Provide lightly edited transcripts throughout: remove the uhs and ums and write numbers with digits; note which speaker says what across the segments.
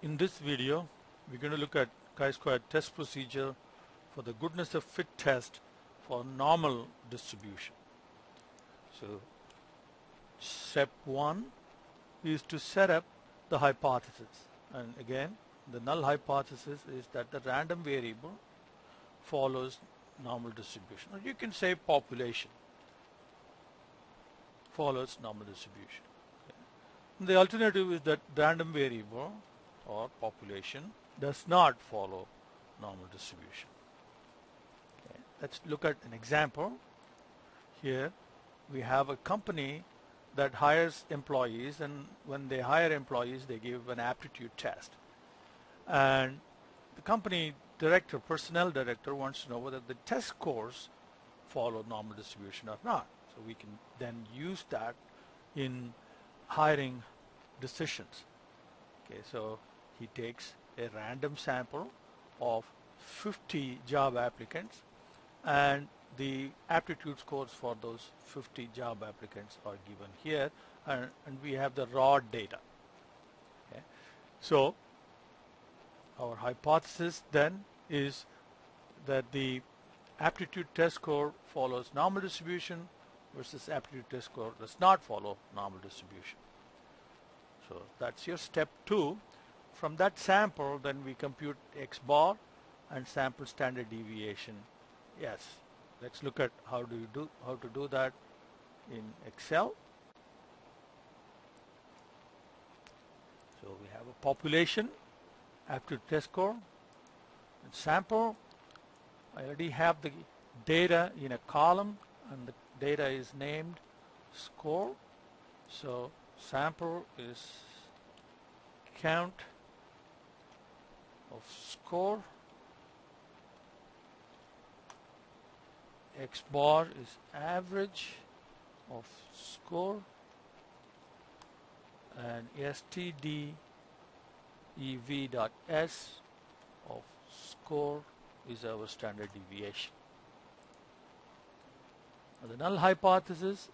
Speaker 1: In this video, we're going to look at chi-square test procedure for the goodness of fit test for normal distribution. So, step 1 is to set up the hypothesis. And again, the null hypothesis is that the random variable follows normal distribution. Or you can say population follows normal distribution. Okay. The alternative is that random variable or population does not follow normal distribution. Okay. Let's look at an example. Here we have a company that hires employees, and when they hire employees they give an aptitude test, and the company director, personnel director, wants to know whether the test scores follow normal distribution or not. So we can then use that in hiring decisions. Okay, so he takes a random sample of 50 job applicants, and the aptitude scores for those 50 job applicants are given here, and we have the raw data. Okay. So our hypothesis then is that the aptitude test score follows normal distribution versus aptitude test score does not follow normal distribution. So that's your step 2. From that sample, then we compute X bar and sample standard deviation. Yes, let's look at how to do that in Excel. So we have a population, aptitude test score, and sample. I already have the data in a column, and the data is named score. So sample is count of score. X bar is average of score, and stdev.s of score is our standard deviation. Now the null hypothesis,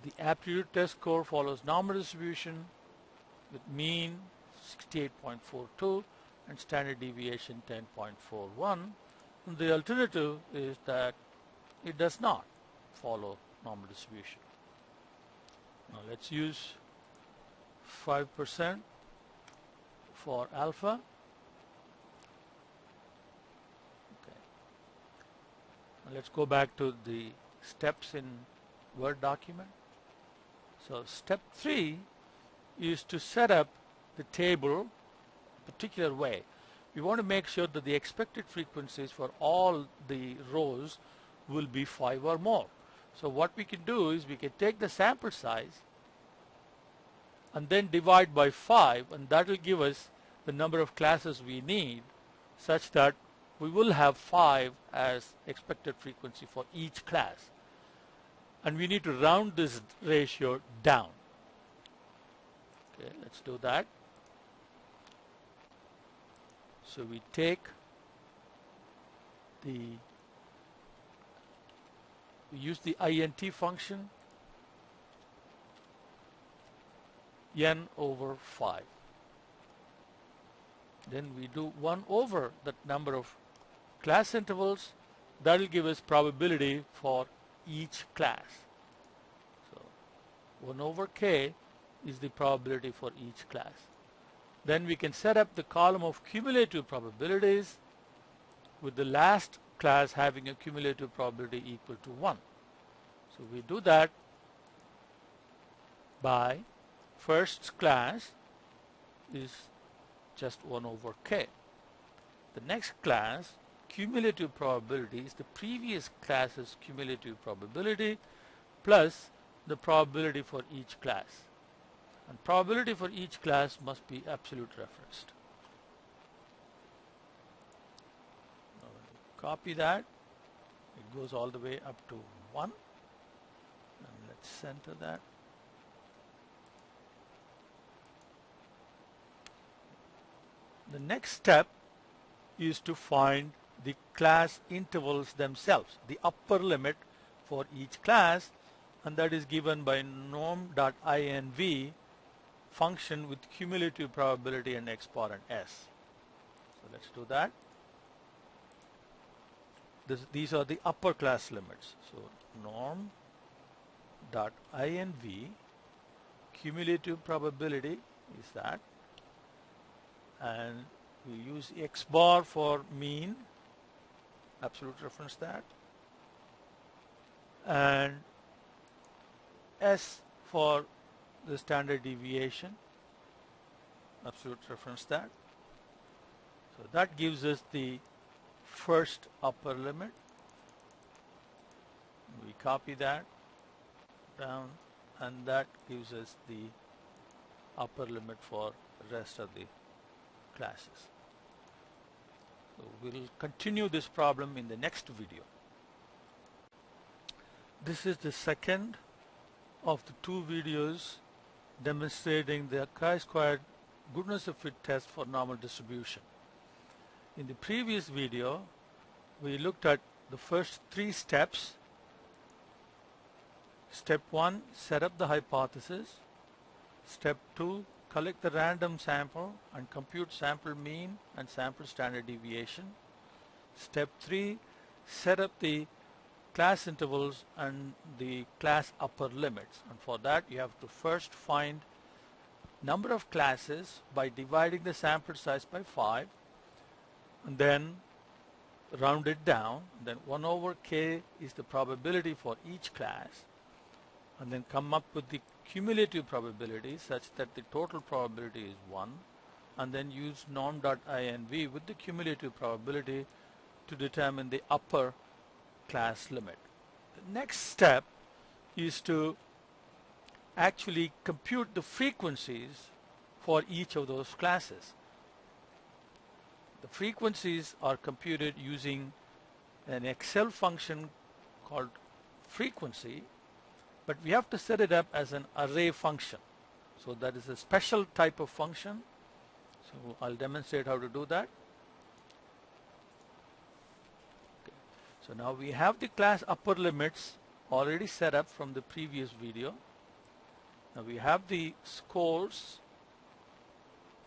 Speaker 1: the aptitude test score follows normal distribution with mean 68.42 and standard deviation 10.41. And the alternative is that it does not follow normal distribution. Now let's use 5% for alpha. Okay. Now let's go back to the steps in Word document. So step 3 is to set up the table a particular way. We want to make sure that the expected frequencies for all the rows will be 5 or more. So what we can do is we can take the sample size and then divide by 5, and that will give us the number of classes we need, such that we will have 5 as expected frequency for each class. And we need to round this ratio down. Okay, let's do that. So we use the int function, n over 5. Then we do 1 over that number of class intervals. That will give us probability for each class. So 1 over k is the probability for each class. Then we can set up the column of cumulative probabilities with the last class having a cumulative probability equal to 1. So we do that by first class is just 1 over k. The next class, cumulative probability, is the previous class's cumulative probability plus the probability for each class. And probability for each class must be absolute referenced. Now copy that. It goes all the way up to 1. And let's center that. The next step is to find the class intervals themselves, the upper limit for each class, and that is given by norm.inv function with cumulative probability and exponent s. So let's do that. These are the upper class limits. So norm dot inv, cumulative probability is that, and we use x bar for mean, absolute reference that, and s for the standard deviation, absolute reference that. So that gives us the first upper limit. We copy that down, and that gives us the upper limit for the rest of the classes. So we'll continue this problem in the next video. This is the second of the two videos demonstrating the chi-squared goodness of fit test for normal distribution. In the previous video, we looked at the first three steps. Step 1, set up the hypothesis. Step 2, collect the random sample and compute sample mean and sample standard deviation. Step 3, set up the class intervals and the class upper limits. And for that, you have to first find number of classes by dividing the sample size by 5, and then round it down. Then 1 over k is the probability for each class, and then come up with the cumulative probability such that the total probability is 1, and then use norm.inv with the cumulative probability to determine the upper class limit. The next step is to actually compute the frequencies for each of those classes. The frequencies are computed using an Excel function called frequency, but we have to set it up as an array function. So that is a special type of function. So I'll demonstrate how to do that. Okay. So now we have the class upper limits already set up from the previous video. Now we have the scores,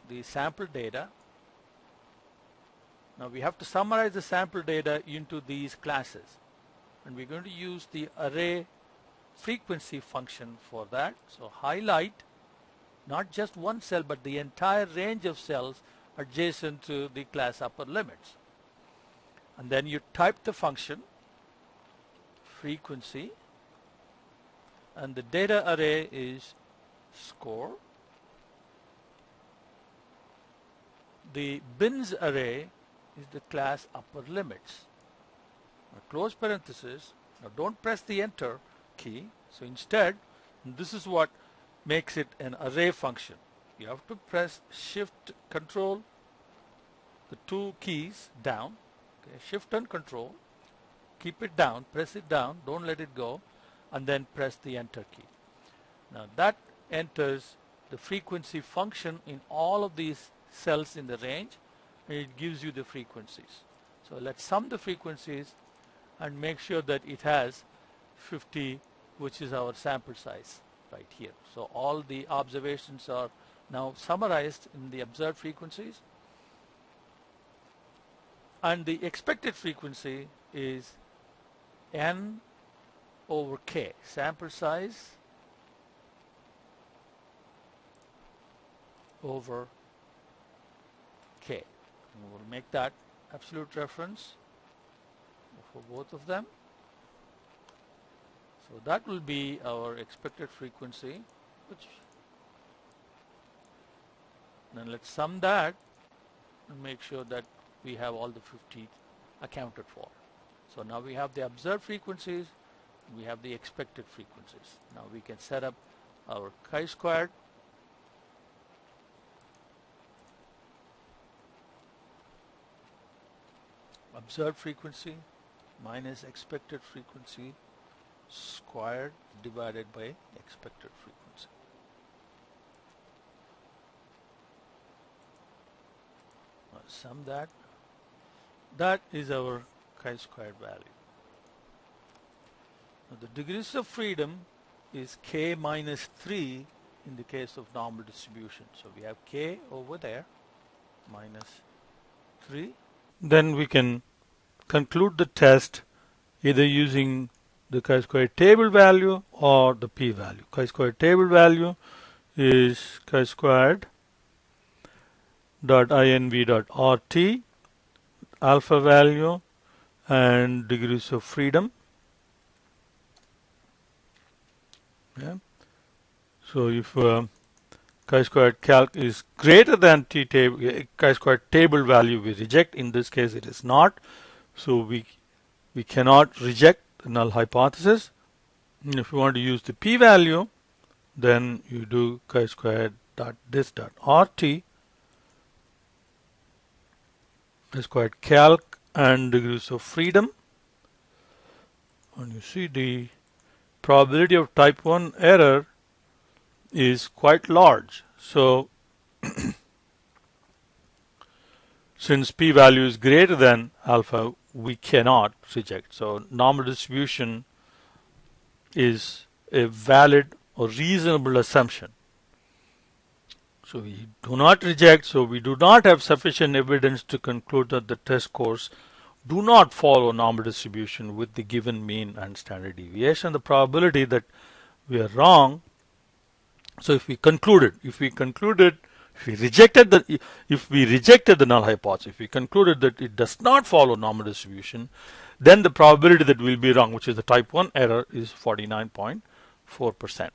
Speaker 1: the sample data. Now we have to summarize the sample data into these classes, and we're going to use the array frequency function for that. So highlight not just one cell but the entire range of cells adjacent to the class upper limits, and then you type the function frequency, and the data array is score. The bins array is the class upper limits. Now close parenthesis. Now don't press the enter key. So instead, this is what makes it an array function. You have to press shift control, the two keys down. Okay, shift and control. Keep it down, press it down, don't let it go, and then press the enter key. Now that enters the frequency function in all of these cells in the range, and it gives you the frequencies. So let's sum the frequencies and make sure that it has 50, which is our sample size right here. So all the observations are now summarized in the observed frequencies, and the expected frequency is n over k, sample size over k. And we'll make that absolute reference for both of them. So that will be our expected frequency. Then let's sum that and make sure that we have all the 50 accounted for. So now we have the observed frequencies, we have the expected frequencies. Now we can set up our chi-squared. Observed frequency minus expected frequency squared divided by expected frequency. Now sum that. That is our chi-squared value. Now the degrees of freedom is k minus 3 in the case of normal distribution. So we have k over there minus 3. Then we can conclude the test either using the chi-square table value or the p-value. Chi-square table value is chi-squared dot inv dot rt, alpha value and degrees of freedom. Yeah. So if chi-squared calc is greater than t table, chi-squared table value we reject. In this case it is not. So we cannot reject the null hypothesis. And if you want to use the p-value, then you do chi-squared dot this dot rt, chi-squared calc and degrees of freedom. And you see the probability of type 1 error is quite large. So since p-value is greater than alpha, we cannot reject. So normal distribution is a valid or reasonable assumption. So we do not reject, so we do not have sufficient evidence to conclude that the test scores do not follow normal distribution with the given mean and standard deviation. The probability that we are wrong, so if we rejected the null hypothesis, if we concluded that it does not follow normal distribution, then the probability that we'll be wrong, which is the type 1 error, is 49.4%.